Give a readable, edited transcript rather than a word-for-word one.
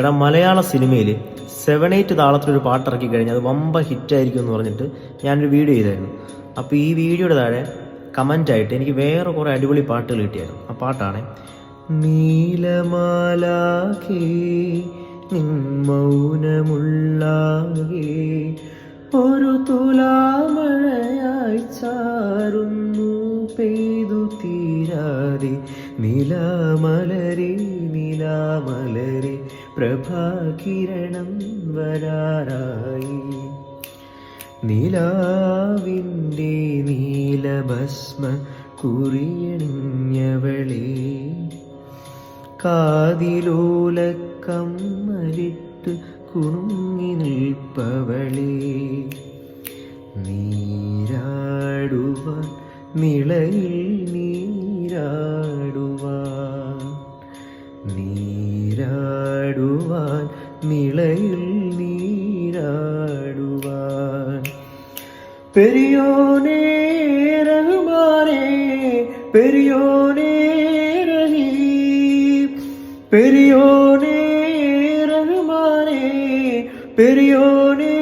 എടാ, മലയാള സിനിമയിൽ 7/8 താളത്തിലൊരു പാട്ട് ഇറക്കി കഴിഞ്ഞാൽ അത് വമ്പ ഹിറ്റായിരിക്കും എന്ന് പറഞ്ഞിട്ട് ഞാനൊരു വീഡിയോ ചെയ്തായിരുന്നു. അപ്പോൾ ഈ വീഡിയോയുടെ താഴെ കമൻ്റായിട്ട് എനിക്ക് വേറെ കുറേ അടിപൊളി പാട്ടുകൾ കിട്ടിയായിരുന്നു. ആ പാട്ടാണ് നീലമാലാകെ നിൻ മൗനമുള്ളാകെ ഒരു തുലാമഴയായി ചാരുന്നു പെയ്തു തീരാതെ നിലാമലരെ നിലാമലരെ പ്രഭാകിരണം വരാറായി നിലാവിൻ്റെ നീലഭസ്മ കുറിയണിഞ്ഞവളെ കാതിലോലക്കമ്മലിട്ട് കുണുങ്ങി നിൽപ്പവളെ നീരാടുവാൻ നിളയിൽ നീരാടുവാൻ നീരാടുവാൻ നിളയിൽ നീരാടുവാൻ പെരിയോനേ റഹ്മാനേ പെരിയോനേ റഹീം പെരിയോനേ റഹ്മാനേ പെരിയോനേ